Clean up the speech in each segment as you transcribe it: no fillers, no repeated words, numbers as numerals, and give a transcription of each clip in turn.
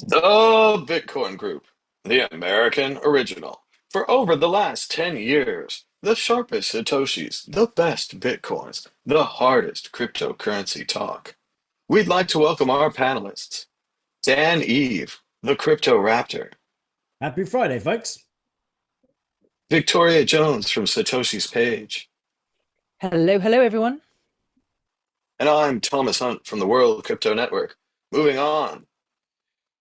The Bitcoin Group, the American original. For over the last 10 years, the sharpest Satoshis, the best Bitcoins, the hardest cryptocurrency talk. We'd like to welcome our panelists, Dan Eve, the Crypto Raptor, Happy Friday, folks. Victoria Jones from Satoshi's Page, Hello, hello, everyone. and I'm Thomas Hunt from the World Crypto Network. Moving on.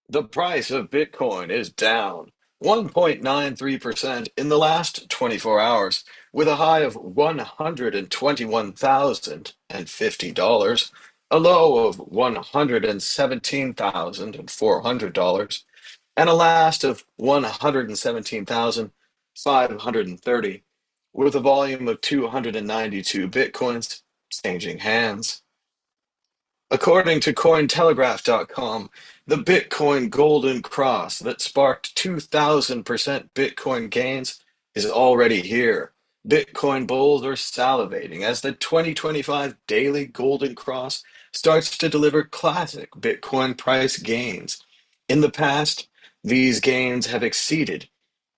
The price of Bitcoin is down 1.93% in the last 24 hours, with a high of $121,050, a low of $117,400, and a last of 117,530, with a volume of 292 Bitcoins changing hands. According to Cointelegraph.com, the Bitcoin Golden Cross that sparked 2,000% Bitcoin gains is already here. Bitcoin bulls are salivating as the 2025 daily Golden Cross starts to deliver classic Bitcoin price gains. In the past, these gains have exceeded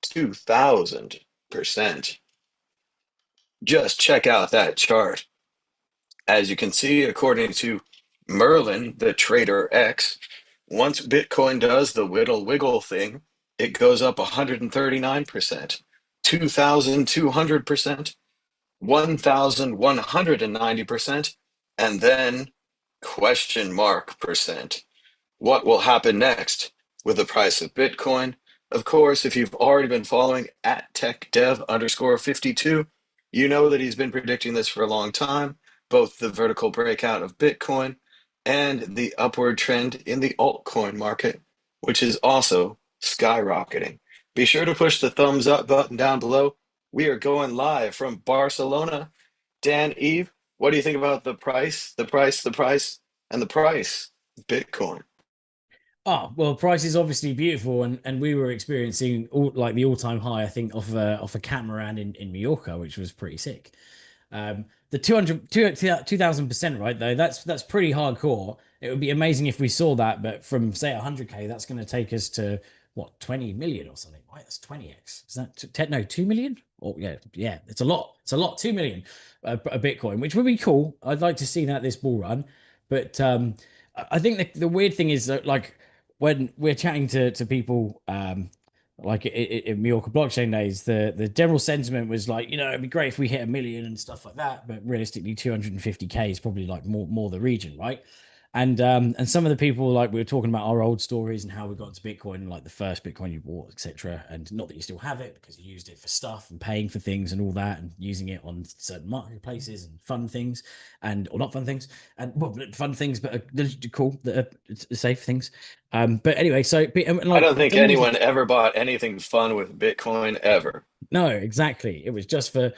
2,000%. Just check out that chart. As you can see, according to Merlin, the Trader X, once Bitcoin does the whittle wiggle thing, it goes up 139%, 2,200%, 1,190%, and then question mark percent. What will happen next with the price of Bitcoin? Of course, if you've already been following at techdev_52, you know that he's been predicting this for a long time, both the vertical breakout of Bitcoin and the upward trend in the altcoin market, which is also skyrocketing. Be sure to push the thumbs up button down below. We are going live from Barcelona. Dan Eve, what do you think about the price, and the price of Bitcoin? Oh, well, price is obviously beautiful, and we were experiencing like the all-time high, I think, off a catamaran in Mallorca, which was pretty sick. The 2,000%, right, though, that's pretty hardcore. It would be amazing if we saw that, but from say 100K, that's going to take us to what, 20 million or something, right? That's 20x. Is that no 2 million? Oh yeah, it's a lot. It's a lot. 2 million a Bitcoin, which would be cool. I'd like to see that this bull run, but I think the weird thing is that, like, when we're chatting to people, like in Mallorca blockchain days, the general sentiment was like, it'd be great if we hit a million and stuff like that, but realistically 250K is probably like more the region, right? And some of the people, like, we were talking about our old stories and how we got into Bitcoin and like the first Bitcoin you bought, etc. And not that you still have it, because you used it for stuff and paying for things and all that, and using it on certain marketplaces and fun things, or not fun things, and well, fun things, but cool, that are safe things. But anyway, so I like don't think someone was, anyone ever bought anything fun with Bitcoin ever. no, exactly. It was just for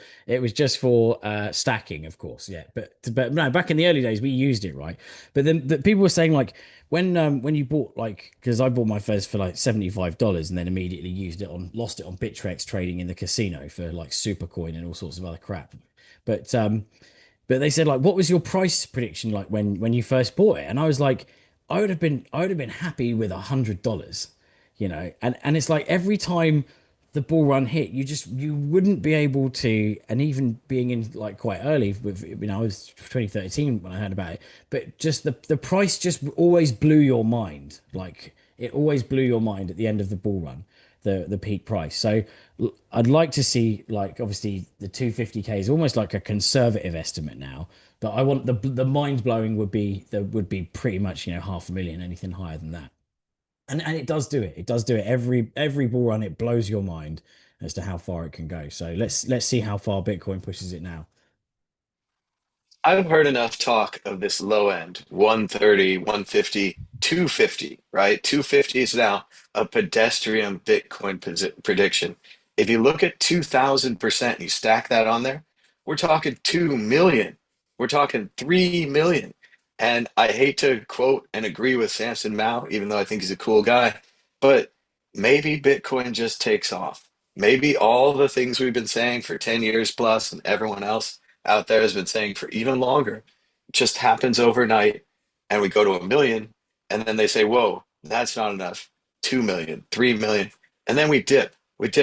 stacking, of course. Yeah, but no, back in the early days we used it, right? But then people were saying, like, when you bought, like, because I bought my first for like $75 and then immediately lost it on Bittrex trading in the casino for like Supercoin and all sorts of other crap. But but they said, like, what was your price prediction like when you first bought it? And I was like, I would have been happy with $100, and it's like every time the bull run hit, you wouldn't be able to, and even being in like quite early with, I was 2013 when I heard about it, but just the price just always blew your mind. Like, it always blew your mind at the end of the bull run, the peak price. So I'd like to see, like, obviously the 250K is almost like a conservative estimate now, but I want the mind blowing would be pretty much, 500,000, anything higher than that. And it does do it. It does do it every bull run. It blows your mind as to how far it can go. So let's see how far Bitcoin pushes it now. I've heard enough talk of this low end, 130, 150, 250, right? 250 is now a pedestrian Bitcoin prediction. If you look at 2,000% and you stack that on there, we're talking 2 million. We're talking 3 million. And I hate to quote and agree with Samson Mao, even though I think he's a cool guy, but maybe Bitcoin just takes off. Maybe all the things we've been saying for 10 years plus and everyone else out there has been saying for even longer. just happens overnight and we go to 1 million, and then they say, whoa, that's not enough. 2 million, 3 million. And then we dip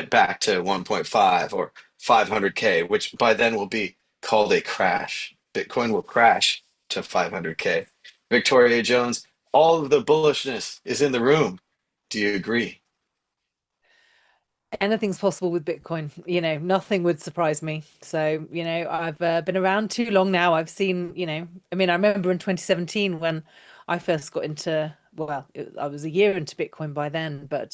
back to 1.5 or 500K, which by then will be called a crash. Bitcoin will crash to 500K. Victoria Jones, all of the bullishness is in the room. Do you agree? Anything's possible with Bitcoin. Nothing would surprise me. So, I've been around too long now. I've seen, I mean, I remember in 2017 when I first got into, well, I was a year into Bitcoin by then, but,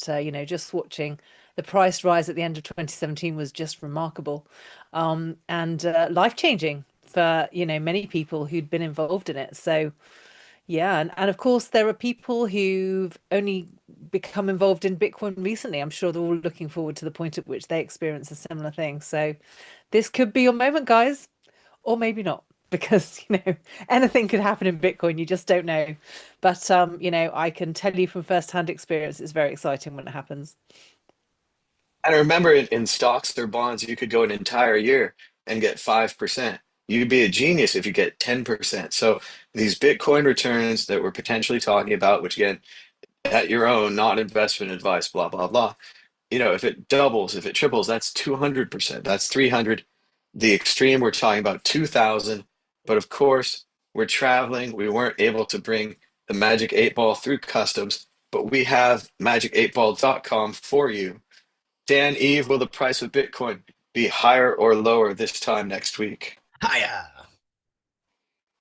just watching the price rise at the end of 2017 was just remarkable, and life-changing for, many people who'd been involved in it. So, yeah, and of course there are people who've only become involved in Bitcoin recently. I'm sure they're all looking forward to the point at which they experience a similar thing. So this could be your moment, guys, or maybe not, because anything could happen in Bitcoin. You just don't know. But I can tell you from first-hand experience, it's very exciting when it happens. And I remember in stocks or bonds, you could go an entire year and get 5%. You'd be a genius if you get 10%. So these Bitcoin returns that we're potentially talking about, which again, at your own, not investment advice, blah, blah, blah. If it doubles, if it triples, that's 200%. That's 300. The extreme, we're talking about 2,000. But of course, we're traveling. We weren't able to bring the Magic 8 Ball through customs, but we have magic8ball.com for you. Dan Eve, will the price of Bitcoin be higher or lower this time next week? Hiya.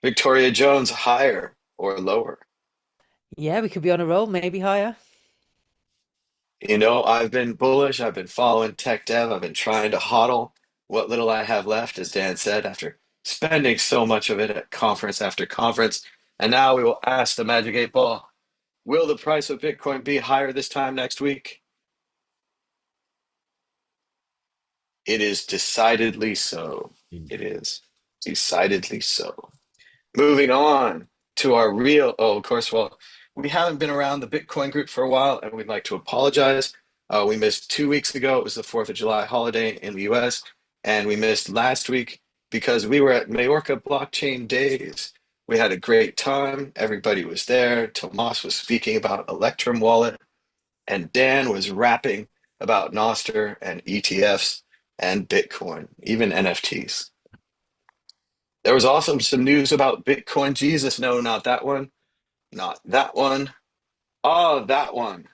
Victoria Jones, higher or lower? Yeah, we could be on a roll, maybe higher. I've been bullish. I've been following tech dev. I've been trying to hodl what little I have left, as Dan said, after spending so much of it at conference after conference. And now we will ask the Magic 8 Ball, will the price of Bitcoin be higher this time next week? It is decidedly so. It is decidedly so. Moving on to our real, oh, of course, well, we haven't been around the Bitcoin group for a while, and we'd like to apologize. We missed 2 weeks ago. It was the 4th of July holiday in the US, and we missed last week because we were at Mallorca Blockchain Days. We had a great time. Everybody was there. Tomas was speaking about Electrum Wallet, and Dan was rapping about Noster and ETFs and Bitcoin, even NFTs. There was also some news about Bitcoin Jesus. No, not that one. Not that one. Ah, that one.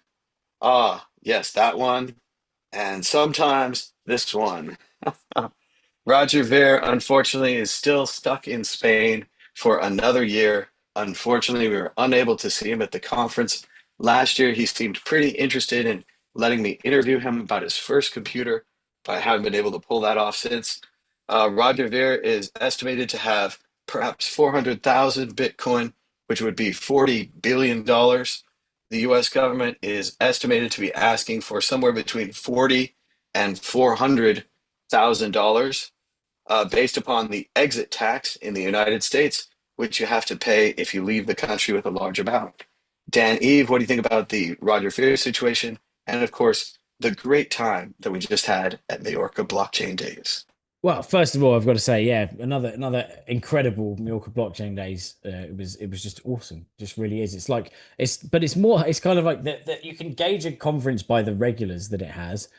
Ah, yes, that one. And sometimes this one. Roger Ver, unfortunately, is still stuck in Spain for another year. Unfortunately, we were unable to see him at the conference. Last year, he seemed pretty interested in letting me interview him about his first computer, but I haven't been able to pull that off since. Roger Ver is estimated to have perhaps 400,000 Bitcoin, which would be $40 billion. The US government is estimated to be asking for somewhere between 40 and $400,000 based upon the exit tax in the United States, which you have to pay if you leave the country with a large amount. Dan Eve, what do you think about the Roger Ver situation? And of course, the great time that we just had at Majorca Blockchain Days. Well, first of all, I've got to say, yeah, another incredible Mallorca blockchain days. It was just awesome. Just really is. It's kind of like that you can gauge a conference by the regulars that it has.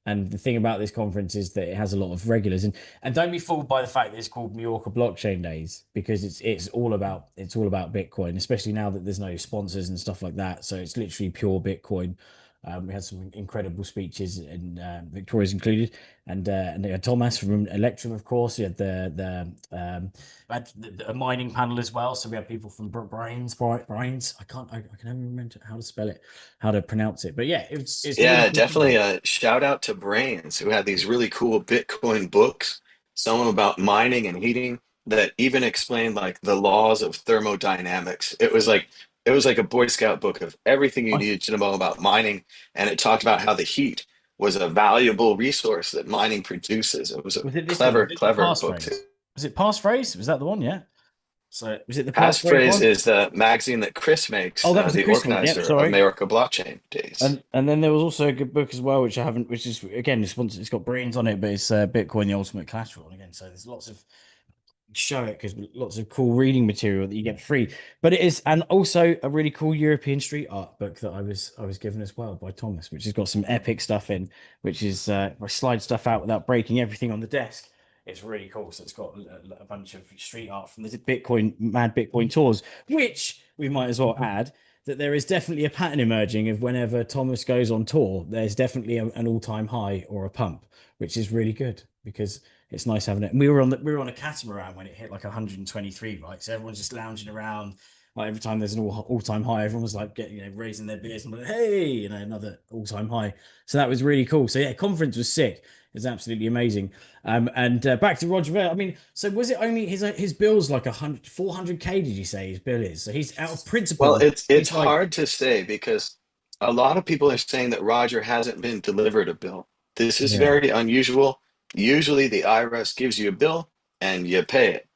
And the thing about this conference is that it has a lot of regulars, and don't be fooled by the fact that it's called Mallorca Blockchain Days, because it's all about Bitcoin, especially now that there's no sponsors and stuff like that. So it's literally pure Bitcoin. We had some incredible speeches, and Victoria's included, and they had Thomas from Electrum, of course. We had a mining panel as well. So we had people from Brains. I can never remember how to spell it, how to pronounce it. But yeah, it's really Yeah, cool. definitely a shout out to Brains, who had these really cool Bitcoin books, some about mining and heating that even explained like the laws of thermodynamics. It was like a Boy Scout book of everything you I, needed to know about mining, and it talked about how the heat was a valuable resource that mining produces. It was a was it this one? clever, Was it the clever book too. passphrase? Was it passphrase? Was that the one? Yeah. So was it the passphrase Passphrase one? is the magazine that Chris makes, Oh, that was the the Chris one. Yep. organizer of Sorry. Majorca Blockchain Days. And then there was also a good book as well, which I haven't, which is again, it's got brains on it, but it's Bitcoin, the ultimate collateral. And again, so there's lots of show it because lots of cool reading material that you get free. But it is, and also a really cool European street art book that I was given as well by Thomas, which has got some epic stuff in, which is I slide stuff out without breaking everything on the desk. It's really cool. So it's got a bunch of street art from the Mad Bitcoin tours, which we might as well add that there is definitely a pattern emerging of whenever Thomas goes on tour, there's definitely an all-time high or a pump, which is really good because it's nice having it. And we were on a catamaran when it hit like 123, right? So everyone's just lounging around. Like every time there's an all-time high, everyone was like getting, raising their beers and like, hey, another all-time high. So that was really cool. So yeah, conference was sick. It's absolutely amazing. And back to Roger Ver. I mean, so was it only his bill's like 400K? Did you say his bill is? So he's out of Well, principle. it's He's like, hard to say because a lot of people are saying that Roger hasn't been delivered a bill. This is yeah, very unusual. Usually, the IRS gives you a bill and you pay it.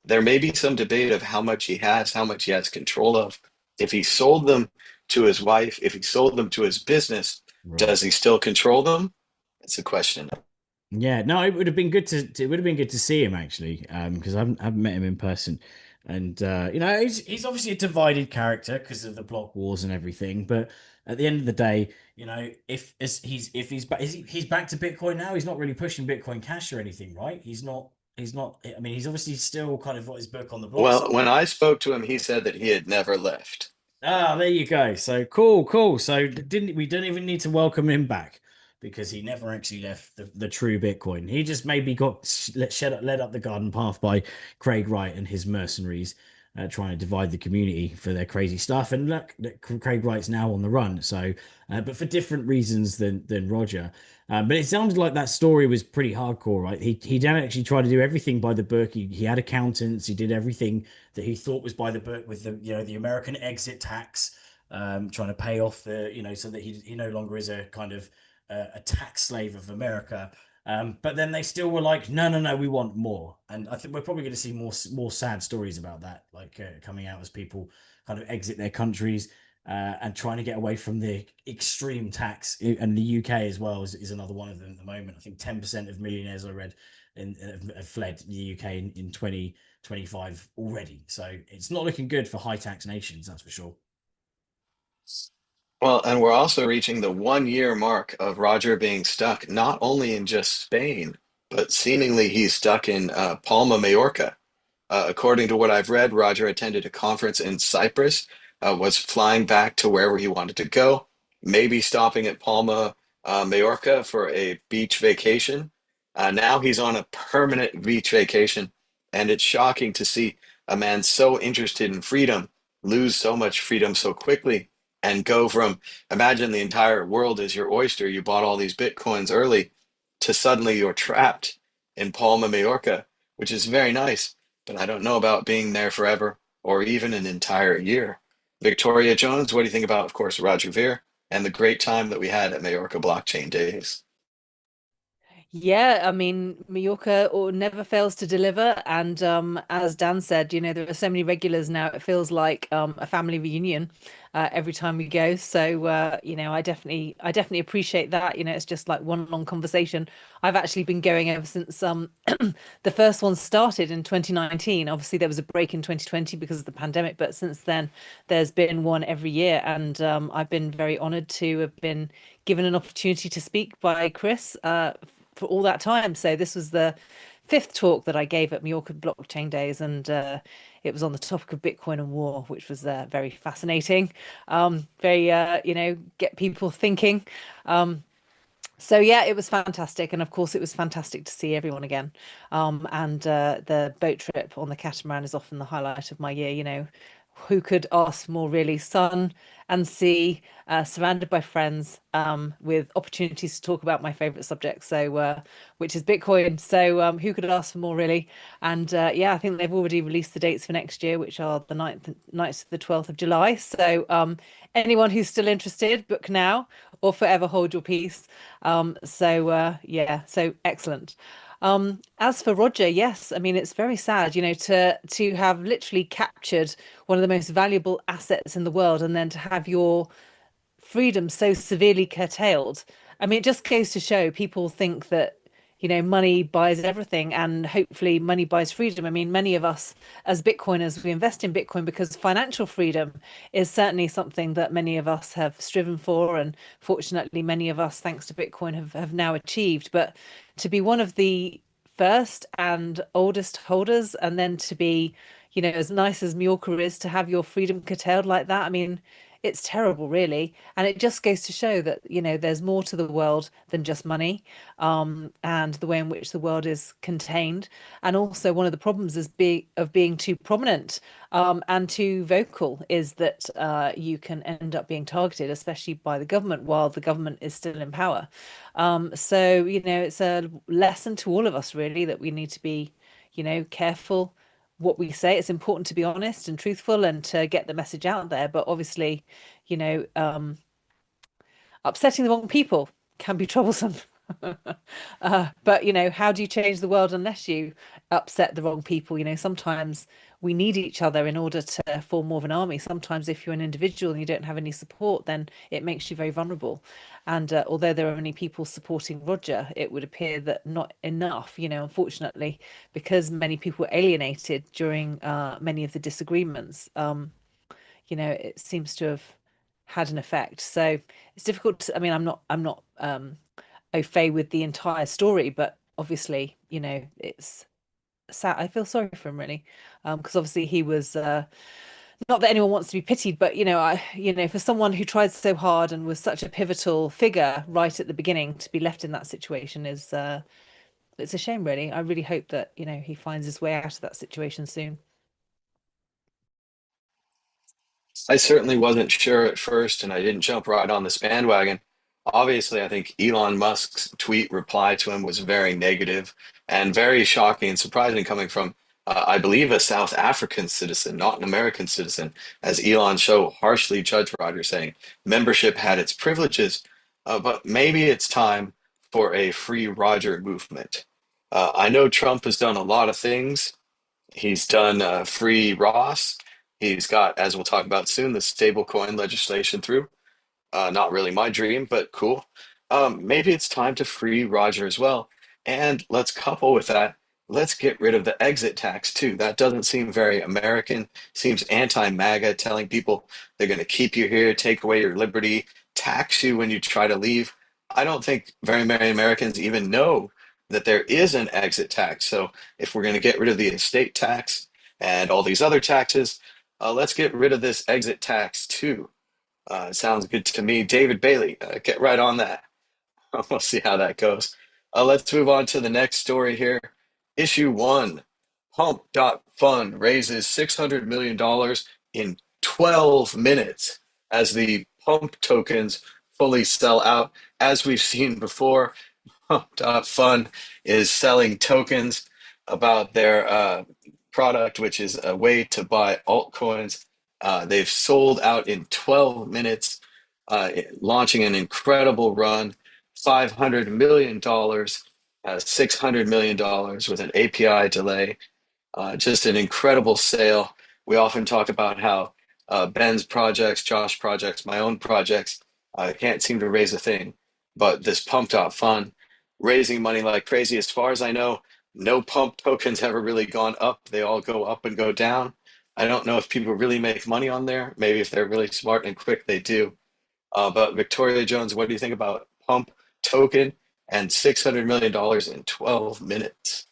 There may be some debate of how much he has control of. If he sold them to his wife, if he sold them to his business, right. does he still control them? It's a question. Yeah, no, it would have been good it would have been good to see him actually, because I haven't met him in person, and he's obviously a divided character because of the block wars and everything. But at the end of the day, if he's back to Bitcoin now, he's not really pushing Bitcoin Cash or anything, right? He's not. I mean, he's obviously still kind of got his book on the block Well, when side. I spoke to him, he said that he had never left. Ah, there you go. So cool, cool. So didn't we don't even need to welcome him back because he never actually left the true Bitcoin. He just maybe got led up the garden path by Craig Wright and his mercenaries, trying to divide the community for their crazy stuff. And look, Craig Wright's now on the run. So, but for different reasons than Roger. But it sounded like that story was pretty hardcore, right? He didn't actually try to do everything by the book. He had accountants. He did everything that he thought was by the book with the American exit tax, trying to pay off so that he no longer is a kind of a tax slave of America. But then they still were like, no, no, no, we want more. And I think we're probably going to see more sad stories about that, like coming out as people kind of exit their countries and trying to get away from the extreme tax. And the UK as well is another one of them at the moment. I think 10% of millionaires I read have fled the UK in 2025 already. So it's not looking good for high tax nations, that's for sure. Well, and we're also reaching the 1 year mark of Roger being stuck not only in just Spain, but seemingly he's stuck in Palma, Majorca. According to what I've read, Roger attended a conference in Cyprus, was flying back to wherever he wanted to go, maybe stopping at Palma, Majorca for a beach vacation. Now he's on a permanent beach vacation, and it's shocking to see a man so interested in freedom lose so much freedom so quickly and go from imagine the entire world is your oyster, you bought all these bitcoins early, to suddenly you're trapped in Palma, Majorca, which is very nice, but I don't know about being there forever or even an entire year. Victoria Jones, what do you think about, of course, Roger Ver and the great time that we had at Majorca Blockchain Days? Yeah, I mean, Mallorca never fails to deliver. And as Dan said, there are so many regulars now. It feels like a family reunion every time we go. So I definitely appreciate that. It's just like one long conversation. I've actually been going ever since the first one started in 2019. Obviously, there was a break in 2020 because of the pandemic, but since then, there's been one every year, and I've been very honored to have been given an opportunity to speak by Chris for all that time. So this was the fifth talk that I gave at Mallorca Blockchain Days, and it was on the topic of Bitcoin and war, which was very fascinating. Very, get people thinking. So yeah, it was fantastic, and of course, it was fantastic to see everyone again. And the boat trip on the catamaran is often the highlight of my year. Who could ask more, really? Sun and sea, surrounded by friends, with opportunities to talk about my favorite subject, which is Bitcoin. So who could ask for more, really? And yeah, I think they've already released the dates for next year, which are the 9th to the 12th of July. So anyone who's still interested, book now or forever hold your peace. Yeah, so excellent. As for Roger, yes, I mean it's very sad, to have literally captured one of the most valuable assets in the world and then to have your freedom so severely curtailed. I mean, it just goes to show people think that, money buys everything, and hopefully money buys freedom. I mean, many of us as Bitcoiners, we invest in Bitcoin because financial freedom is certainly something that many of us have striven for, and fortunately, many of us, thanks to Bitcoin, have now achieved. But to be one of the first and oldest holders, and then to be, as nice as Mallorca is, to have your freedom curtailed like that. I mean, it's terrible, really. And it just goes to show that, there's more to the world than just money, and the way in which the world is contained. And also, one of the problems of being too prominent, and too vocal, is that you can end up being targeted, especially by the government, while the government is still in power. So, it's a lesson to all of us, really, that we need to be, careful what we say. It's important to be honest and truthful and to get the message out there. But obviously, you know, um, upsetting the wrong people can be troublesome. But how do you change the world unless you upset the wrong people? Sometimes we need each other in order to form more of an army. Sometimes if you're an individual and you don't have any support, then it makes you very vulnerable. And although there are many people supporting Roger, it would appear that not enough, unfortunately, because many people were alienated during many of the disagreements. It seems to have had an effect. So it's difficult to, I mean, I'm not au fait with the entire story, but obviously, it's sad. I feel sorry for him, really, because obviously he was not that anyone wants to be pitied, but for someone who tried so hard and was such a pivotal figure right at the beginning, to be left in that situation is it's a shame, really. I really hope that he finds his way out of that situation soon. I certainly wasn't sure at first, and I didn't jump right on this bandwagon. Obviously, I think Elon Musk's tweet reply to him was very negative and very shocking and surprising coming from, I believe, a South African citizen, not an American citizen, as Elon so harshly judged Roger, saying membership had its privileges, but maybe it's time for a free Roger movement. I know Trump has done a lot of things. He's done free Ross. He's got, as we'll talk about soon, the stablecoin legislation through. Not really my dream, but cool. Maybe it's time to free Roger as well. And let's couple with that. Let's get rid of the exit tax too. That doesn't seem very American. Seems anti-MAGA, telling people they're going to keep you here, take away your liberty, tax you when you try to leave. I don't think very many Americans even know that there is an exit tax. So if we're going to get rid of the estate tax and all these other taxes, let's get rid of this exit tax too. Sounds good to me. David Bailey, get right on that. We'll see how that goes. Let's move on to the next story here. Issue one, Pump.Fun raises $600 million dollars in 12 minutes as the Pump tokens fully sell out. As we've seen before, Pump.Fun is selling tokens about their product, which is a way to buy altcoins. They've sold out in 12 minutes, launching an incredible run, $500 million, dollars, $600 million dollars with an API delay. Just an incredible sale. We often talk about how Ben's projects, Josh projects, my own projects can't seem to raise a thing. But this Pump.Fun raising money like crazy. As far as I know, no pump tokens ever really gone up. They all go up and go down. I don't know if people really make money on there. Maybe if they're really smart and quick, they do. But Victoria Jones, what do you think about Pump token and $600 million dollars in 12 minutes?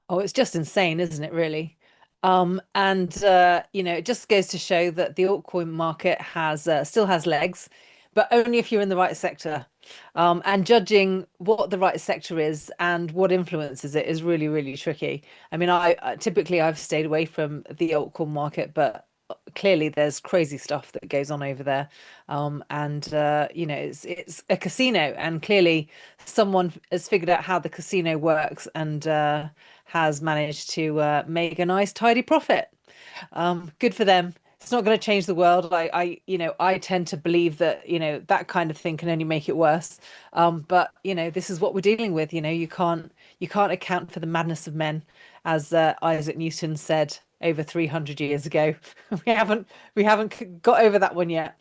Oh, it's just insane, isn't it, really? And it just goes to show that the altcoin market has still has legs, but only if you're in the right sector. And judging what the right sector is and what influences it is really, really tricky. I mean, I typically I've stayed away from the altcoin market, but clearly there's crazy stuff that goes on over there. And it's a casino, and clearly someone has figured out how the casino works and has managed to make a nice tidy profit. Good for them. It's not going to change the world. I tend to believe that that kind of thing can only make it worse. But this is what we're dealing with. You can't account for the madness of men, as Isaac Newton said over 300 years ago. We haven't got over that one yet.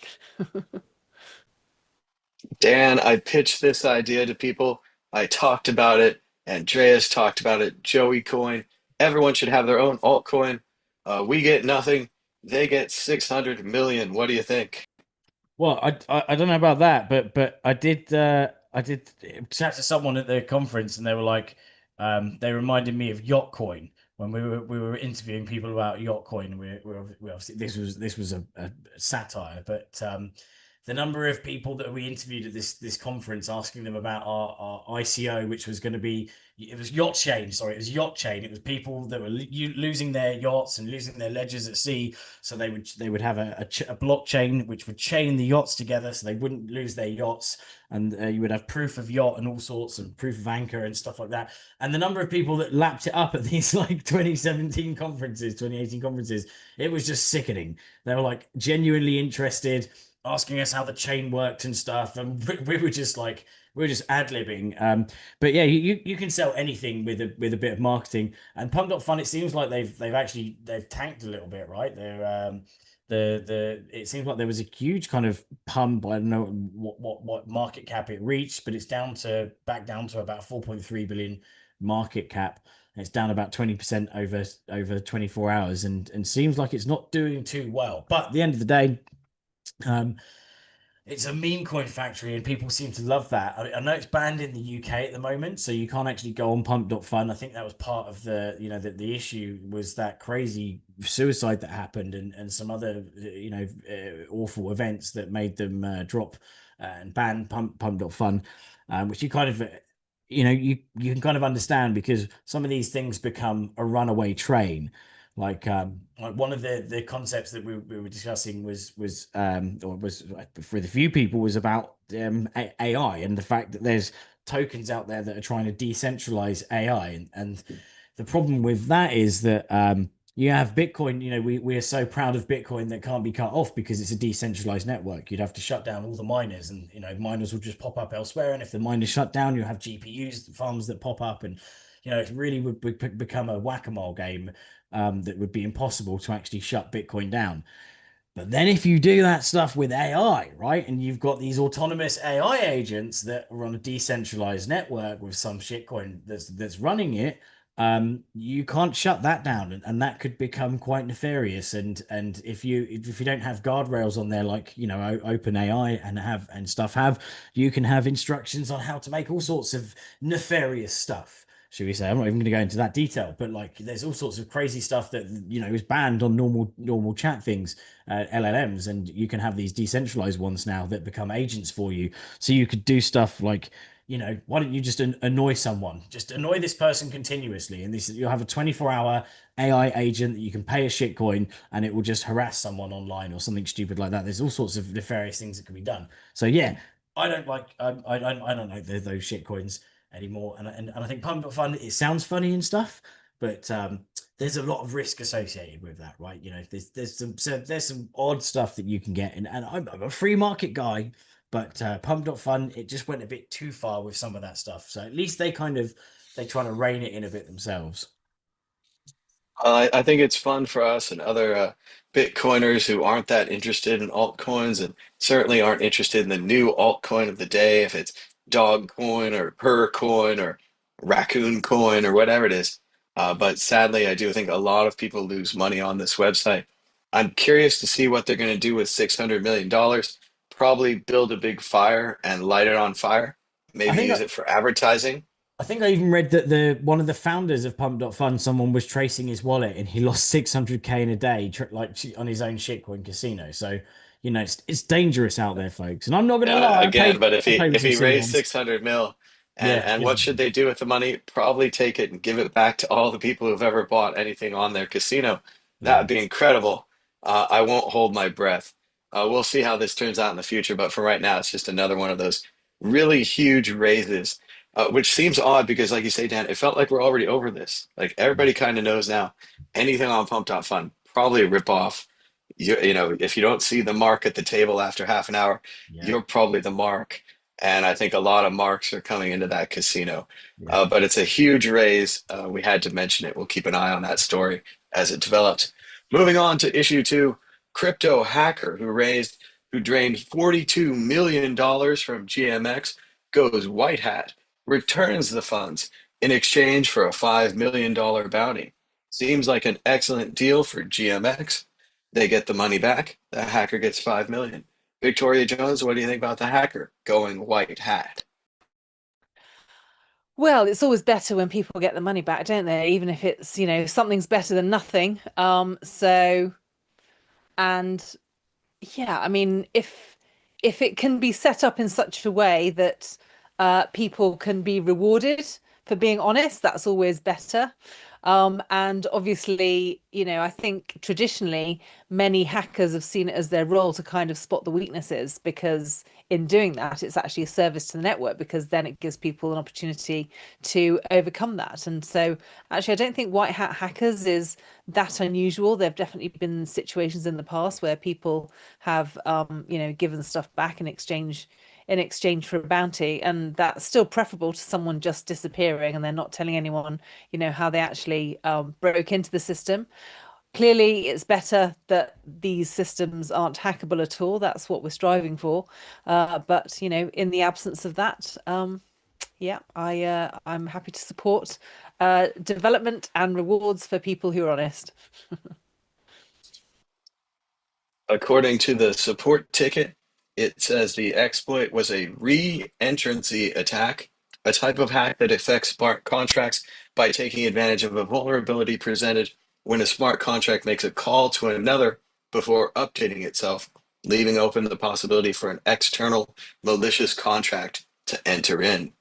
Dan, I pitched this idea to people I talked about it. Andreas talked about it. Joey Coin. Everyone should have their own altcoin. We get nothing. They get 600 million. What do you think? Well, I don't know about that, but I did chat to someone at the conference, and they were like, they reminded me of Yacht Coin when we were interviewing people about Yacht Coin. We obviously this was a satire, but the number of people that we interviewed at this conference asking them about our ICO, which was going to be, it was yacht chain. Sorry, it was yacht chain. It was people that were losing their yachts and losing their ledgers at sea, so they would have a blockchain which would chain the yachts together, so they wouldn't lose their yachts, and you would have proof of yacht and all sorts, and proof of anchor and stuff like that. And the number of people that lapped it up at these like 2017 conferences, 2018 conferences, it was just sickening. They were like genuinely interested, asking us how the chain worked and stuff, and we were just like, we were just ad-libbing. But yeah, you can sell anything with a bit of marketing. And Pump.Fun, it seems like they've tanked a little bit, right? They're the it seems like there was a huge kind of pump. I don't know what market cap it reached, but it's back down to about 4.3 billion market cap. And it's down about 20% over 24 hours, and seems like it's not doing too well. But at the end of the day, um, it's a meme coin factory, and people seem to love that. I know it's banned in the UK at the moment, so you can't actually go on Pump.Fun. I think that was part of the issue was that crazy suicide that happened, and some other awful events that made them drop and ban Pump.Fun, which you kind of you can kind of understand, because some of these things become a runaway train. Like one of the concepts that we were discussing was for the few people was about AI, and the fact that there's tokens out there that are trying to decentralize AI, and the problem with that is that you have Bitcoin. We are so proud of Bitcoin that can't be cut off because it's a decentralized network. You'd have to shut down all the miners, and miners will just pop up elsewhere. And if the miners shut down, you have GPUs farms that pop up, and it really would become a whack-a-mole game, that would be impossible to actually shut Bitcoin down. But then if you do that stuff with AI, right, and you've got these autonomous AI agents that are on a decentralized network with some shitcoin that's running it, you can't shut that down, and that could become quite nefarious. And if you don't have guardrails on there, like Open AI and stuff have, you can have instructions on how to make all sorts of nefarious stuff, should we say. I'm not even going to go into that detail, but like there's all sorts of crazy stuff that is banned on normal chat things, LLMs, and you can have these decentralized ones now that become agents for you. So you could do stuff like, why don't you just annoy someone? Just annoy this person continuously, and you'll have a 24-hour AI agent that you can pay a shitcoin, and it will just harass someone online or something stupid like that. There's all sorts of nefarious things that can be done. So yeah, I don't like I don't like those shitcoins anymore. And I think Pump.Fun, it sounds funny and stuff, but there's a lot of risk associated with that, right? There's some odd stuff that you can get, and I'm a free market guy, but Pump.Fun, it just went a bit too far with some of that stuff. So at least they try to rein it in a bit themselves. I think it's fun for us and other Bitcoiners who aren't that interested in altcoins and certainly aren't interested in the new altcoin of the day, if it's dog coin or her coin or raccoon coin or whatever it is. But sadly, I do think a lot of people lose money on this website. I'm curious to see what they're going to do with $600 million. Probably build a big fire and light it on fire. I Maybe think use it for advertising. I think I even read that the one of the founders of Pump.Fun, someone was tracing his wallet, and he lost 600K in a day, on his own shitcoin casino. So, it's dangerous out there, folks. And I'm not gonna lie, Again, but I played with if some he silly raised ones. 600 mil, Yeah, and what should they do with the money? Probably take it and give it back to all the people who've ever bought anything on their casino. That yeah, would be incredible. I won't hold my breath. We'll see how this turns out in the future, but for right now, it's just another one of those really huge raises, which seems odd because, like you say, Dan, it felt like we're already over this. Like yeah, everybody kind of knows now. Anything on Pump.Fun, probably a ripoff. If you don't see the mark at the table after half an hour, yeah, you're probably the mark. And I think a lot of marks are coming into that casino. yeah. But it's a huge raise. We had to mention it. We'll keep an eye on that story as it develops. Moving on to issue two, crypto hacker who drained $42 million from GMX goes white hat. returns the funds in exchange for a $5 million bounty. Seems like an excellent deal for GMX. They get the money back. The hacker gets 5 million. Victoria Jones, what do you think about the hacker going white hat? Well, it's always better when people get the money back, don't they? Even if it's, something's better than nothing. And yeah, I mean, if it can be set up in such a way that people can be rewarded for being honest, that's always better. And obviously, I think traditionally many hackers have seen it as their role to kind of spot the weaknesses, because in doing that, it's actually a service to the network, because then it gives people an opportunity to overcome that. And so actually, I don't think white hat hackers is that unusual. There've definitely been situations in the past where people have, given stuff back in exchange for a bounty, and that's still preferable to someone just disappearing and they're not telling anyone, how they actually broke into the system. Clearly, it's better that these systems aren't hackable at all. That's what we're striving for. But in the absence of that, yeah, I'm happy to support development and rewards for people who are honest. According to the support ticket, it says the exploit was a re-entrancy attack, a type of hack that affects smart contracts by taking advantage of a vulnerability presented when a smart contract makes a call to another before updating itself, leaving open the possibility for an external malicious contract to enter in.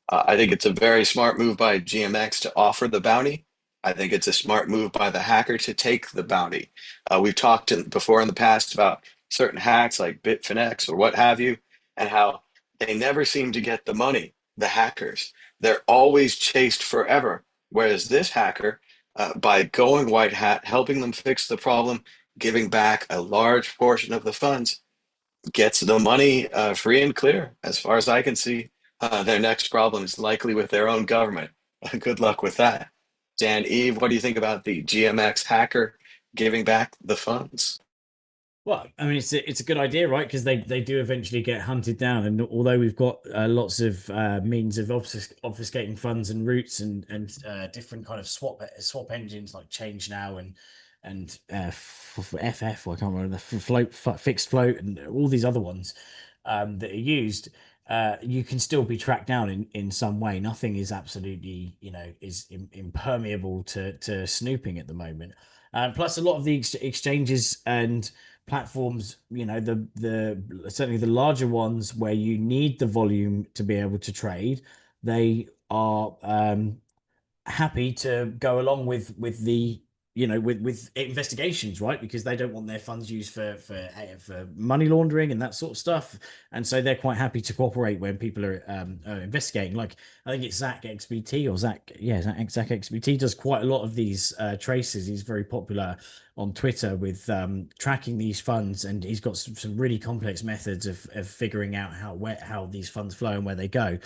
I think it's a very smart move by GMX to offer the bounty. I think it's a smart move by the hacker to take the bounty. We've talked before in the past about certain hacks like Bitfinex or what have you, and how they never seem to get the money, the hackers. They're always chased forever. Whereas this hacker, by going white hat, helping them fix the problem, giving back a large portion of the funds, gets the money free and clear. As far as I can see, their next problem is likely with their own government. Good luck with that. Dan, Eve, what do you think about the GMX hacker giving back the funds? Well, I mean, it's a good idea, right? Because they do eventually get hunted down, and although we've got lots of means of obfuscating funds and routes and different kind of swap engines like Change Now and FF, I can't remember the fixed float, and all these other ones that are used. You can still be tracked down in some way. Nothing is absolutely, is impermeable to snooping at the moment. Plus, a lot of the exchanges and platforms, the certainly the larger ones where you need the volume to be able to trade, they are happy to go along with the with investigations, right? Because they don't want their funds used for money laundering and that sort of stuff, and so they're quite happy to cooperate when people are investigating. Like, I think it's Zach XBT or Zach, yeah, Zach XBT does quite a lot of these traces. He's very popular on Twitter with tracking these funds, and he's got some really complex methods of figuring out how these funds flow and where they go.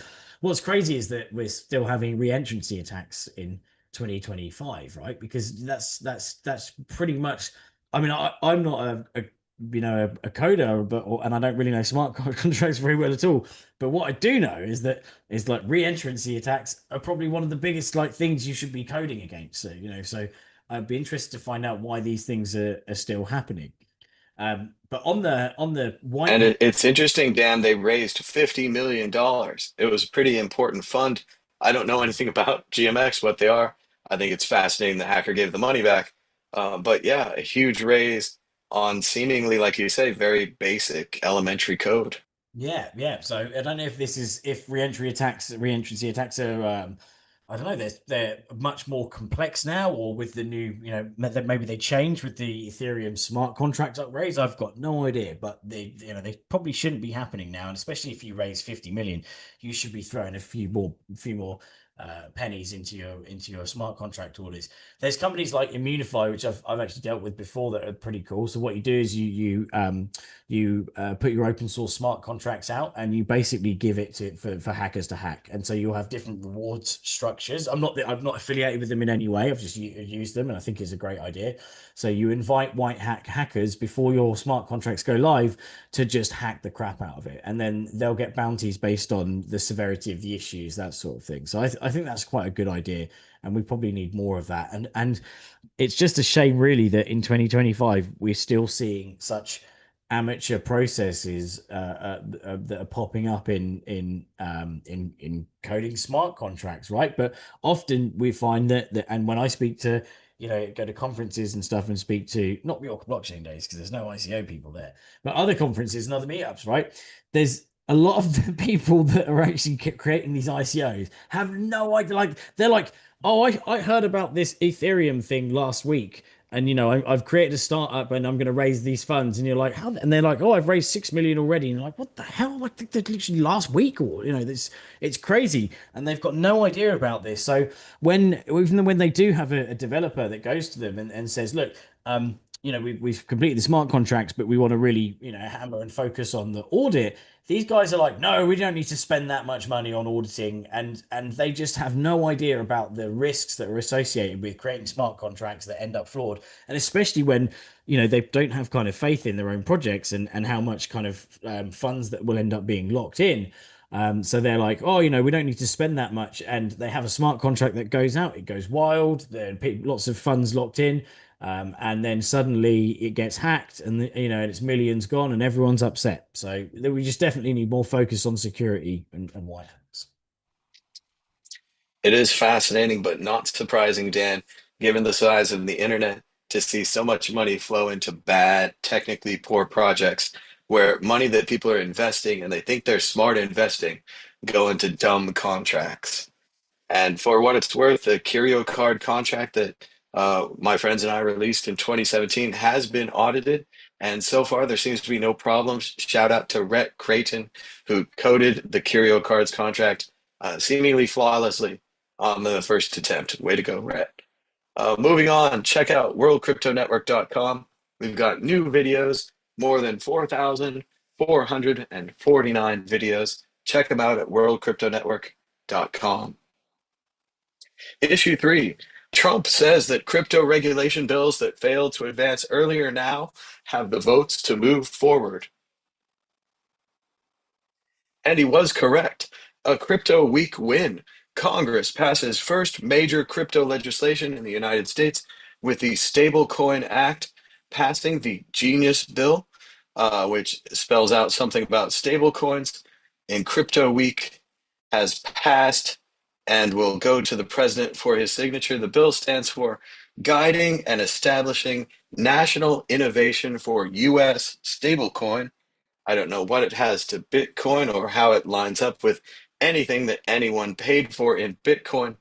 What's crazy is that we're still having re-entrancy attacks in 2025, right? Because that's pretty much. I mean, I'm not a coder, and I don't really know smart contracts very well at all. But what I do know is like re-entrancy attacks are probably one of the biggest like things you should be coding against. So I'd be interested to find out why these things are still happening. But on the white And hat. it's interesting, Dan, they raised $50 million. It was a pretty important fund. I don't know anything about GMX, what they are. I think it's fascinating the hacker gave the money back. But yeah, a huge raise on seemingly, like you say, very basic elementary code. Yeah, yeah. So I don't know if this is if re-entrancy attacks are I don't know, they're much more complex now, or with the new, that maybe they change with the Ethereum smart contract upgrades. I've got no idea, but they probably shouldn't be happening now, and especially if you raise 50 million, you should be throwing a few more pennies into your smart contract orders. There's companies like Immunify, which I've actually dealt with before, that are pretty cool. So what you do is you put your open source smart contracts out, and you basically give it to for hackers to hack. And so you'll have different rewards structures. I'm not affiliated with them in any way. I've just used them, and I think it's a great idea. So you invite white hat hackers before your smart contracts go live to just hack the crap out of it, and then they'll get bounties based on the severity of the issues, that sort of thing. So I think that's quite a good idea, and we probably need more of that. And it's just a shame, really, that in 2025 we're still seeing such amateur processes that are popping up in coding smart contracts, right? But often we find that and when I speak to, go to conferences and stuff and speak to, not Mallorca Blockchain Days because there's no ICO people there, but other conferences and other meetups, right? There's a lot of the people that are actually creating these ICOs have no idea. Like, they're like, oh, I heard about this Ethereum thing last week, and I've created a startup and I'm going to raise these funds. And you're like, how? And they're like, oh, I've raised 6 million already. And you're like, what the hell? Like, literally last week, or this, it's crazy. And they've got no idea about this. So even when they do have a developer that goes to them and says, look, we've completed the smart contracts, but we want to really, hammer and focus on the audit. These guys are like, no, we don't need to spend that much money on auditing, and they just have no idea about the risks that are associated with creating smart contracts that end up flawed, and especially when they don't have kind of faith in their own projects and how much kind of funds that will end up being locked in. So they're like, oh, we don't need to spend that much, and they have a smart contract that goes out, it goes wild, there are lots of funds locked in. And then suddenly it gets hacked, and and it's millions gone, and everyone's upset. So we just definitely need more focus on security and white hats. It is fascinating, but not surprising, Dan, given the size of the internet, to see so much money flow into bad, technically poor projects where money that people are investing and they think they're smart investing go into dumb contracts. And for what it's worth, the Curio card contract that my friends and I released in 2017 has been audited. And so far, there seems to be no problems. Shout out to Rhett Creighton, who coded the Curio cards contract seemingly flawlessly on the first attempt. Way to go, Rhett. Moving on, check out worldcryptonetwork.com. We've got new videos, more than 4,449 videos. Check them out at worldcryptonetwork.com. Issue 3. Trump says that crypto regulation bills that failed to advance earlier now have the votes to move forward. And he was correct. A crypto week win. Congress passes first major crypto legislation in the United States with the Stablecoin Act, passing the Genius Bill, which spells out something about stablecoins. In Crypto Week has passed and will go to the president for his signature. The bill stands for Guiding and Establishing National Innovation for U.S. Stablecoin. I don't know what it has to Bitcoin or how it lines up with anything that anyone paid for in Bitcoin,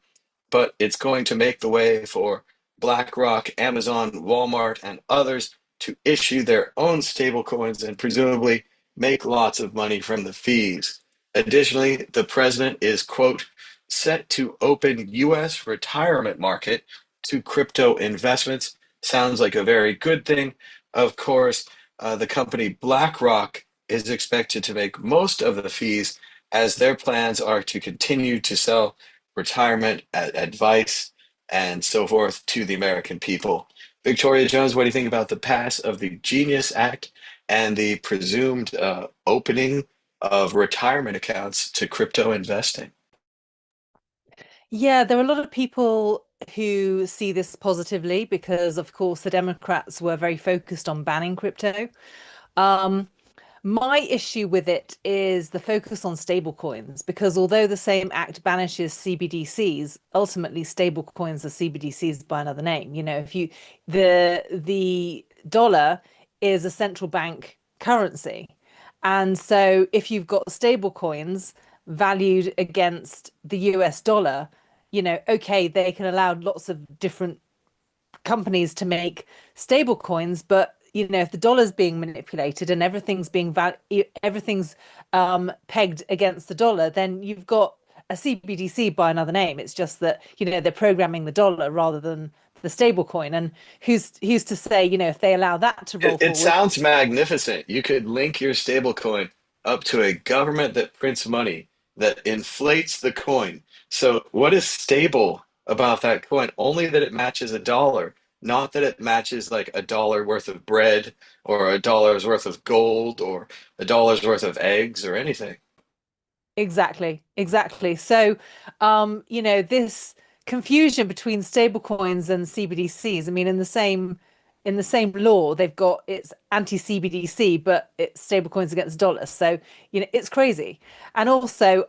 but it's going to make the way for BlackRock, Amazon, Walmart, and others to issue their own stablecoins and presumably make lots of money from the fees. Additionally, the president is, quote, set to open U.S. retirement market to crypto investments. Sounds like a very good thing. Of course, the company BlackRock is expected to make most of the fees, as their plans are to continue to sell retirement advice and so forth to the American people. Victoria Jones, what do you think about the pass of the Genius Act and the presumed opening of retirement accounts to crypto investing? Yeah, there are a lot of people who see this positively because, of course, the Democrats were very focused on banning crypto. Um, My issue with it is the focus on stablecoins, because although the same act banishes CBDCs, ultimately stablecoins are CBDCs by another name. If the dollar is a central bank currency. And so if you've got stablecoins valued against the US dollar, okay, they can allow lots of different companies to make stable coins, but if the dollar's being manipulated and everything's pegged against the dollar, then you've got a CBDC by another name. It's just that, they're programming the dollar rather than the stable coin. And who's to say, if they allow that to roll It forward. sounds magnificent. You could link your stablecoin up to a government that prints money that inflates the coin. So, what is stable about that coin? Only that it matches a dollar, not that it matches like a dollar worth of bread or a dollar's worth of gold or a dollar's worth of eggs or anything. Exactly, exactly. So, this confusion between stablecoins and CBDCs. I mean, in the same law, they've got it's anti-CBDC, but it's stablecoins against dollars. So, it's crazy. And also,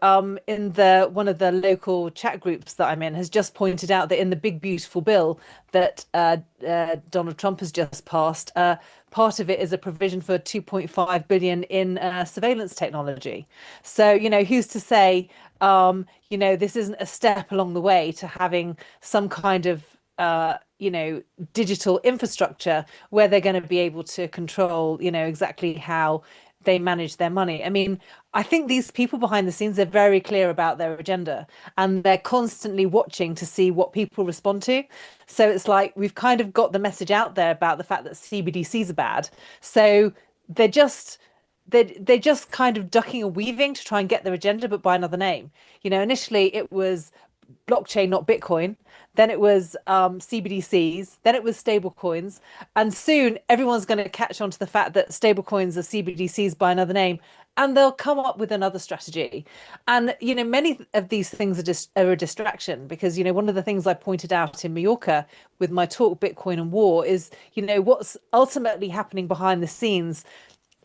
in the one of the local chat groups that I'm in has just pointed out that in the big beautiful bill that Donald Trump has just passed, part of it is a provision for 2.5 billion in surveillance technology. So, who's to say, this isn't a step along the way to having some kind of, digital infrastructure where they're going to be able to control, exactly how they manage their money. I mean, I think these people behind the scenes are very clear about their agenda and they're constantly watching to see what people respond to. So it's like we've kind of got the message out there about the fact that CBDCs are bad. So they're just they're just kind of ducking and weaving to try and get their agenda, but by another name. Initially it was blockchain, not Bitcoin. Then it was CBDCs. Then it was stable coins. And soon everyone's going to catch on to the fact that stable coins are CBDCs by another name. And they'll come up with another strategy. And, many of these things are just are a distraction because, one of the things I pointed out in Mallorca with my talk, Bitcoin and War, is, what's ultimately happening behind the scenes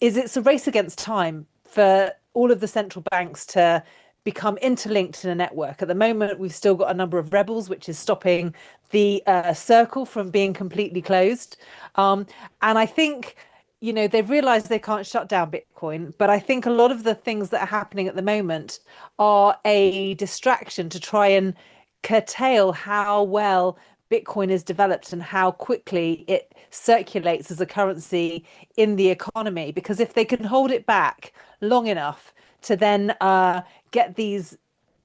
is it's a race against time for all of the central banks to become interlinked in a network. At the moment, we've still got a number of rebels, which is stopping the circle from being completely closed. And I think, they've realized they can't shut down Bitcoin, but I think a lot of the things that are happening at the moment are a distraction to try and curtail how well Bitcoin is developed and how quickly it circulates as a currency in the economy. Because if they can hold it back long enough to then get these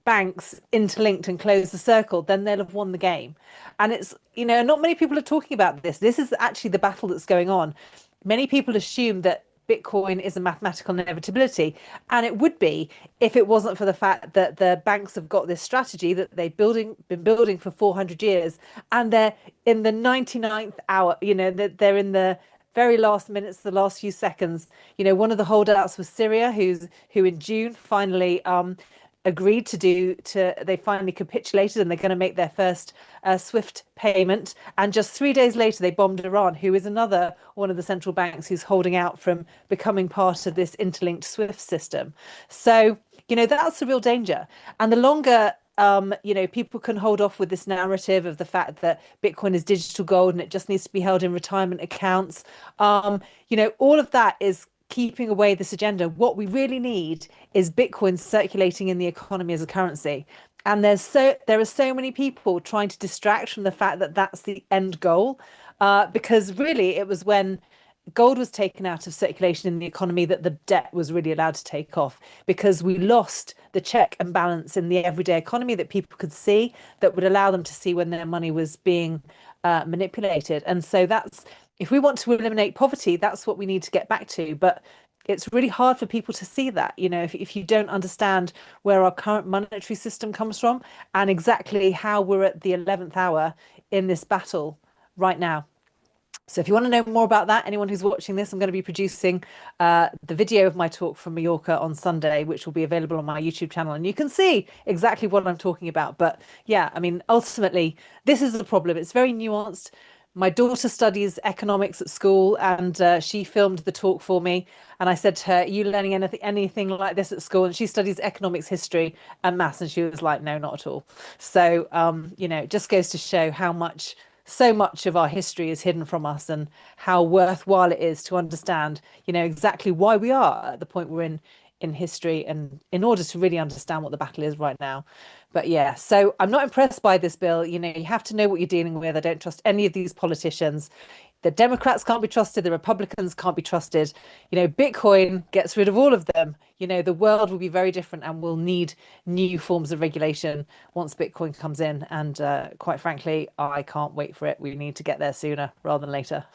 banks interlinked and close the circle, then they'll have won the game. And it's, not many people are talking about this. This is actually the battle that's going on. Many people assume that Bitcoin is a mathematical inevitability, and it would be if it wasn't for the fact that the banks have got this strategy that been building for 400 years, and they're in the 99th hour. That they're in the very last minutes, the last few seconds. One of the holdouts was Syria, who in June finally agreed they finally capitulated and they're going to make their first SWIFT payment. And just 3 days later, they bombed Iran, who is another one of the central banks who's holding out from becoming part of this interlinked SWIFT system. So, that's the real danger. And the longer people can hold off with this narrative of the fact that Bitcoin is digital gold and it just needs to be held in retirement accounts. All of that is keeping away this agenda. What we really need is Bitcoin circulating in the economy as a currency. And there are so many people trying to distract from the fact that that's the end goal, because really it was when gold was taken out of circulation in the economy that the debt was really allowed to take off, because we lost the check and balance in the everyday economy that people could see, that would allow them to see when their money was being manipulated. And so if we want to eliminate poverty, that's what we need to get back to. But it's really hard for people to see that, if you don't understand where our current monetary system comes from and exactly how we're at the 11th hour in this battle right now. So if you want to know more about that, anyone who's watching this, I'm going to be producing the video of my talk from Mallorca on Sunday, which will be available on my YouTube channel. And you can see exactly what I'm talking about. But yeah, I mean, ultimately, this is the problem. It's very nuanced. My daughter studies economics at school, and she filmed the talk for me. And I said to her, "Are you learning anything like this at school?" And she studies economics, history, and maths. And she was like, "No, not at all." So, it just goes to show so much of our history is hidden from us, and how worthwhile it is to understand, exactly why we are at the point we're in history, and in order to really understand what the battle is right now. But yeah, so I'm not impressed by this bill. You have to know what you're dealing with. I don't trust any of these politicians. The Democrats can't be trusted, the Republicans can't be trusted. Bitcoin gets rid of all of them. The world will be very different and we'll need new forms of regulation once Bitcoin comes in. And quite frankly, I can't wait for it. We need to get there sooner rather than later.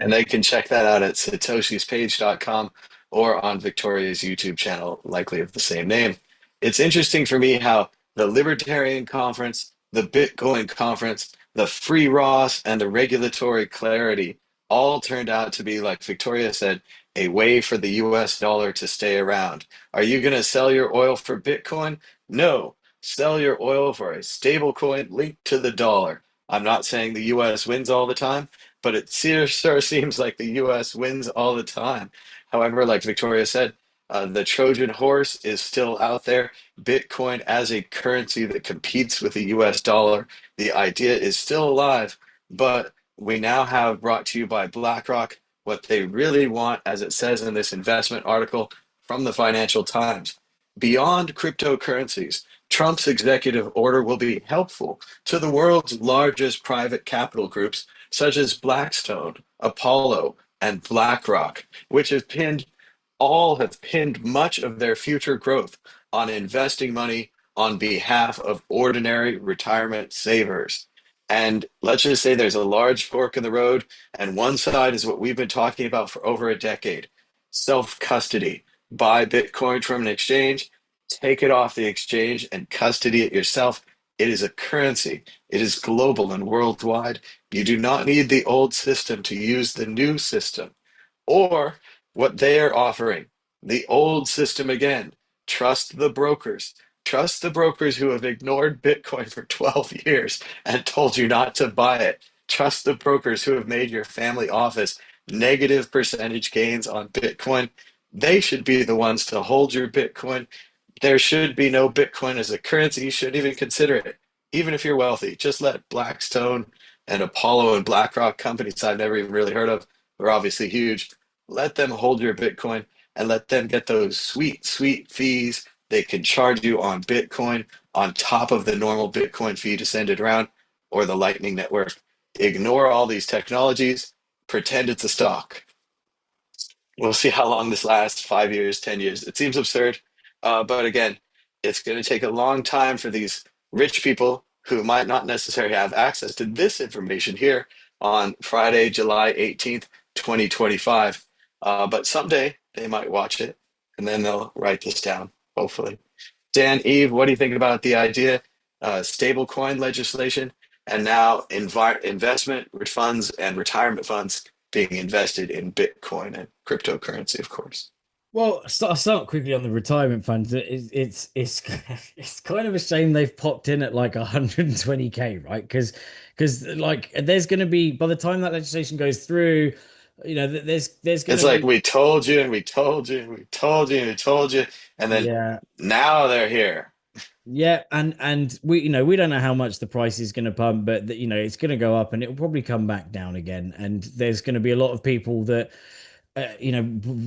And they can check that out at satoshispage.com or on Victoria's YouTube channel, likely of the same name. It's interesting for me how the Libertarian Conference, the Bitcoin Conference, the free Ross, and the regulatory clarity all turned out to be, like Victoria said, a way for the US dollar to stay around. Are you going to sell your oil for Bitcoin? No. Sell your oil for a stable coin linked to the dollar. I'm not saying the US wins all the time, but it sure seems like the US wins all the time. However, like Victoria said, the Trojan horse is still out there. Bitcoin as a currency that competes with the US dollar. The idea is still alive, but we now have brought to you by BlackRock what they really want, as it says in this investment article from the Financial Times. Beyond cryptocurrencies, Trump's executive order will be helpful to the world's largest private capital groups such as Blackstone, Apollo, and BlackRock, which have pinned much of their future growth on investing money on behalf of ordinary retirement savers. And let's just say there's a large fork in the road, and one side is what we've been talking about for over a decade: self custody. Buy Bitcoin from an exchange, take it off the exchange, and custody it yourself. It is a currency, it is global and worldwide. You do not need the old system to use the new system. Or what they are offering, the old system again. Trust the brokers. Trust the brokers who have ignored Bitcoin for 12 years and told you not to buy it. Trust the brokers who have made your family office negative percentage gains on Bitcoin. They should be the ones to hold your Bitcoin. There should be no Bitcoin as a currency. You shouldn't even consider it. Even if you're wealthy, just let Blackstone and Apollo and BlackRock, companies I've never even really heard of, they're obviously huge. Let them hold your Bitcoin and let them get those sweet, sweet fees they can charge you on Bitcoin on top of the normal Bitcoin fee to send it around, or the Lightning Network. Ignore all these technologies, pretend it's a stock. We'll see how long this lasts, 5 years, 10 years. It seems absurd. But again, it's going to take a long time for these rich people who might not necessarily have access to this information here on Friday, July 18th, 2025. But someday they might watch it and then they'll write this down, hopefully. Dan, Eve, what do you think about the idea? Stablecoin legislation and now investment funds and retirement funds being invested in Bitcoin and cryptocurrency, of course. Well, I'll start quickly on the retirement funds. It's kind of a shame they've popped in at like 120K, right? Because like there's going to be, by the time that legislation goes through, there's going It's to like be. we told you and we told you and we told you and we told you, and then Yeah. now they're here. Yeah, and we don't know how much the price is going to pump, but it's going to go up and it will probably come back down again. And there's going to be a lot of people that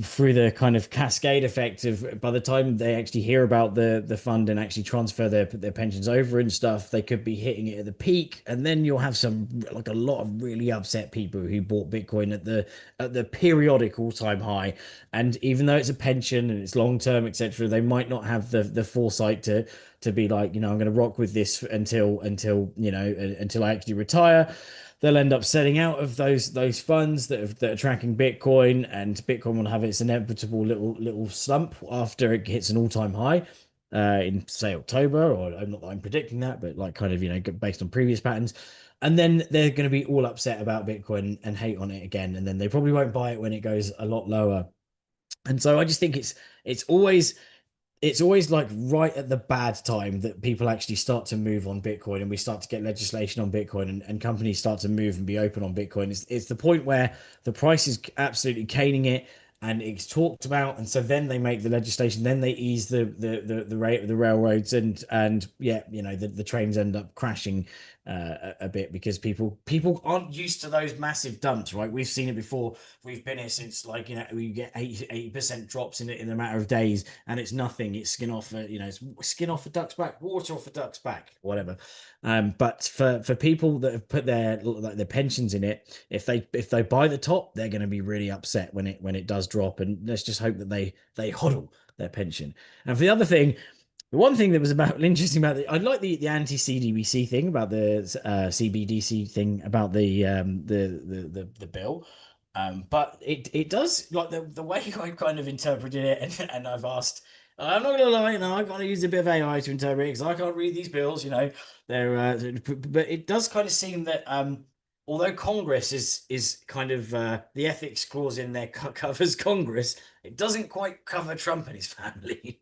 through the kind of cascade effect of, by the time they actually hear about the fund and actually transfer their pensions over and stuff, they could be hitting it at the peak, and then you'll have a lot of really upset people who bought Bitcoin at the periodic all-time high, and even though it's a pension and it's long term, etc., they might not have the foresight to be like, I'm going to rock with this until I actually retire. They'll end up selling out of those funds that are tracking Bitcoin, and Bitcoin will have its inevitable little slump after it hits an all-time high in, say, October, or I'm not that I'm predicting that, but like kind of based on previous patterns. And then they're going to be all upset about Bitcoin and hate on it again, and then they probably won't buy it when it goes a lot lower. And so I just think it's always like right at the bad time that people actually start to move on Bitcoin, and we start to get legislation on Bitcoin, and companies start to move and be open on Bitcoin. It's the point where the price is absolutely caning it and it's talked about, and so then they make the legislation, then they ease the rate of the railroads, and yeah, the trains end up crashing a bit, because people aren't used to those massive dumps, right? We've seen it before. We've been here since, like, we get 80% drops in it in a matter of days, and it's nothing. It's skin off, it's skin off a duck's back, water off a duck's back, whatever. But for people that have put their pensions in it, if they buy the top, they're going to be really upset when it does drop. And let's just hope that they hodl their pension. And for the other thing, the one thing that was interesting about I like the anti CDBC thing about the CBDC thing about the bill, but it does, like, the way I kind of interpreted it, and I've asked. I'm not gonna lie, no, I've got to use a bit of AI to interpret it because I can't read these bills. They're but it does kind of seem that although Congress is kind of the ethics clause in there covers Congress, it doesn't quite cover Trump and his family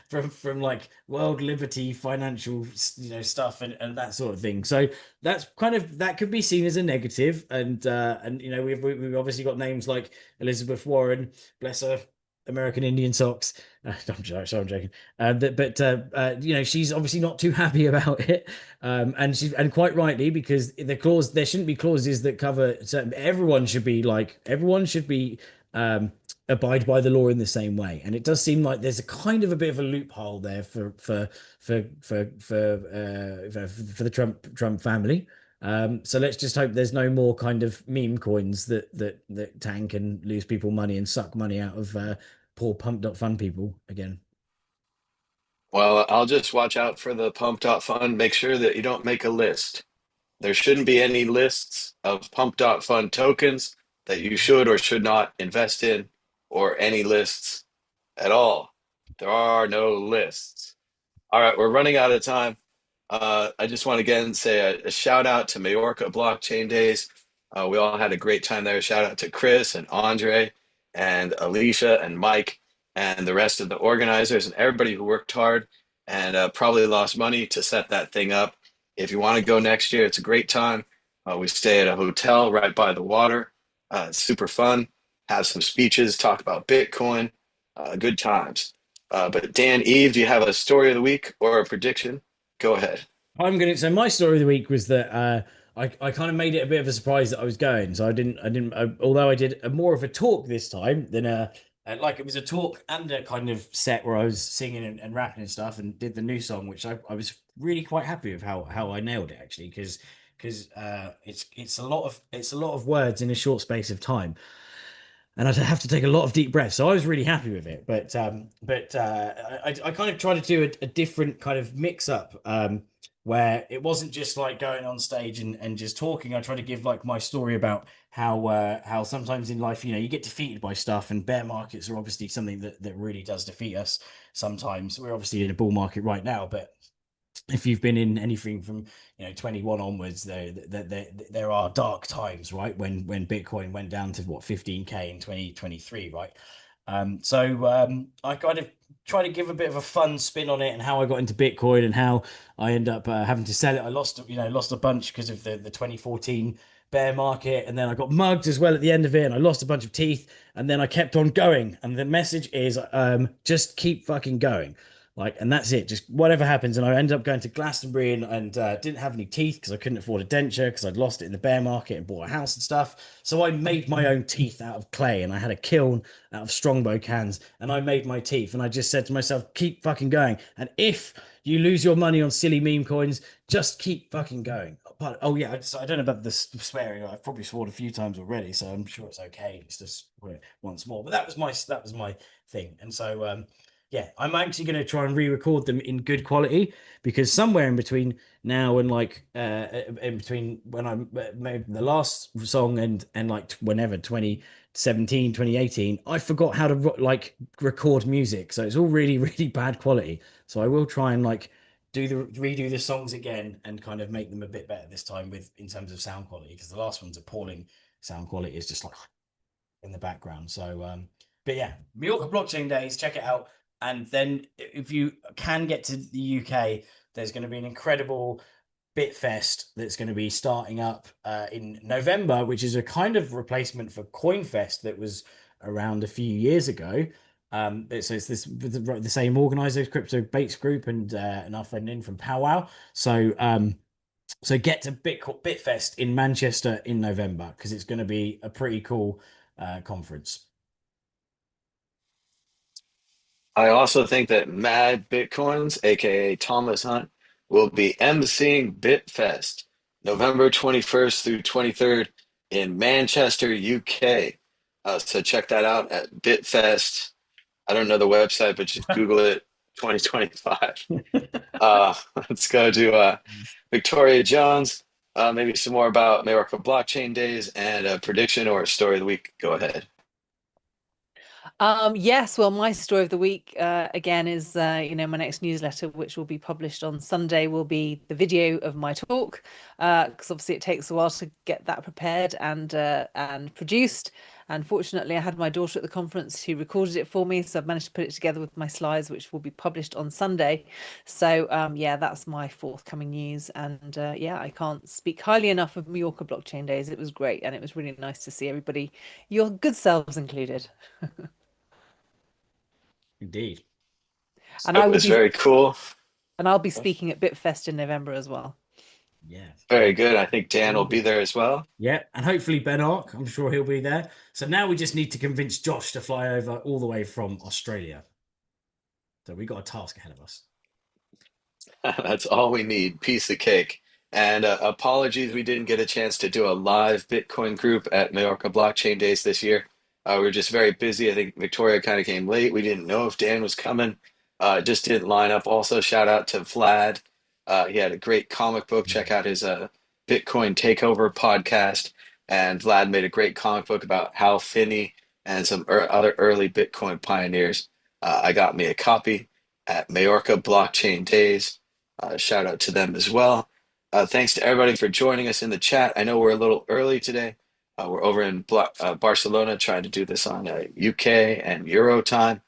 from like world liberty, financial stuff, and that sort of thing. So that could be seen as a negative, and we've obviously got names like Elizabeth Warren, bless her, American Indian socks. I'm joking. She's obviously not too happy about it, and quite rightly, because there shouldn't be clauses that cover certain. Everyone should be abide by the law in the same way, and it does seem like there's a kind of a bit of a loophole there for the Trump family. So let's just hope there's no more kind of meme coins that tank and lose people money and suck money out of poor Pump.Fun people again. Well, I'll just watch out for the Pump.Fun. Make sure that you don't make a list. There shouldn't be any lists of Pump.Fun tokens that you should or should not invest in, or any lists at all. There are no lists. All right, we're running out of time. I just want to again say a shout out to Mallorca Blockchain Days. We all had a great time there. Shout out to Chris and Andre and Alicia and Mike and the rest of the organizers and everybody who worked hard and probably lost money to set that thing up. If you want to go next year, it's a great time. We stay at a hotel right by the water. It's super fun. Have some speeches, talk about Bitcoin. Good times. But Dan, Eve, do you have a story of the week or a prediction? Go ahead. So my story of the week was that I kind of made it a bit of a surprise that I was going. So although I did more of a talk this time than like, it was a talk and a kind of set where I was singing and rapping and stuff, and did the new song, which I was really quite happy with how I nailed it, actually, because it's a lot of words in a short space of time, and I'd have to take a lot of deep breaths. So I was really happy with it. I kind of tried to do a different kind of mix up, where it wasn't just like going on stage and just talking. I tried to give like my story about how sometimes in life, you get defeated by stuff, and bear markets are obviously something that really does defeat us sometimes. We're obviously in a bull market right now, but if you've been in anything from 21 onwards, there are dark times, right? When Bitcoin went down to what, 15K in 2023, right? I kind of try to give a bit of a fun spin on it, and how I got into Bitcoin, and how I end up having to sell it. I lost a bunch because of the 2014 bear market, and then I got mugged as well at the end of it, and I lost a bunch of teeth, and then I kept on going. And the message is, just keep fucking going. Like, and that's it. Just whatever happens. And I ended up going to Glastonbury, and didn't have any teeth because I couldn't afford a denture because I'd lost it in the bear market and bought a house and stuff. So I made my own teeth out of clay, and I had a kiln out of strongbow cans, and I made my teeth. And I just said to myself, keep fucking going. And if you lose your money on silly meme coins, just keep fucking going. But oh yeah, I don't know about the swearing. I've probably sworn a few times already, so I'm sure it's okay. It's just once more. But that was my thing. And so yeah, I'm actually going to try and re-record them in good quality, because somewhere in between now and like in between when I made the last song and like whenever 2017, 2018, I forgot how to like record music, so it's all really really bad quality. So I will try and like redo the songs again and kind of make them a bit better this time in terms of sound quality, because the last one's appalling sound quality. Is just like in the background. So but yeah, Mallorca Blockchain Days, check it out. And then if you can get to the UK, there's going to be an incredible Bitfest that's going to be starting up in November, which is a kind of replacement for CoinFest that was around a few years ago. So it's the same organizer, Crypto Bates Group, and our friend in from Powwow. So So get to Bitfest in Manchester in November because it's going to be a pretty cool conference. I also think that Mad Bitcoins, aka Thomas Hunt, will be emceeing Bitfest November 21st through 23rd in Manchester, UK. So check that out at Bitfest. I don't know the website, but just Google it 2025. Let's go to Victoria Jones. Maybe some more about Mallorca blockchain days and a prediction or a story of the week. Go ahead. Yes, well, my story of the week again is my next newsletter, which will be published on Sunday, will be the video of my talk, because obviously it takes a while to get that prepared and produced. And fortunately, I had my daughter at the conference who recorded it for me, so I've managed to put it together with my slides, which will be published on Sunday. So yeah, that's my forthcoming news. And yeah, I can't speak highly enough of Mallorca Blockchain Days. It was great, and it was really nice to see everybody, your good selves included. Indeed. And I It will was be very cool. and I'll be speaking at Bitfest in November as well. Yeah. Very good. I think Dan will be there as well. Yeah, and hopefully Ben Ark, I'm sure he'll be there. So now we just need to convince Josh to fly over all the way from Australia. So we got a task ahead of us. That's all we need. Piece of cake. And apologies, we didn't get a chance to do a live Bitcoin group at Mallorca Blockchain Days this year. We were just very busy. I think Victoria kind of came late. We didn't know if Dan was coming. It just didn't line up. Also, shout out to Vlad. He had a great comic book. Check out his Bitcoin Takeover podcast. And Vlad made a great comic book about Hal Finney and some other early Bitcoin pioneers. I got me a copy at Mallorca Blockchain Days. Shout out to them as well. Thanks to everybody for joining us in the chat. I know we're a little early today. We're over in Barcelona trying to do this on UK and Euro time.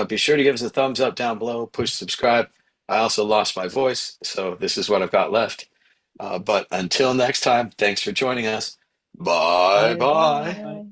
Be sure to give us a thumbs up down below, push subscribe. I also lost my voice, so this is what I've got left. But until next time, thanks for joining us. Bye Bye bye. bye.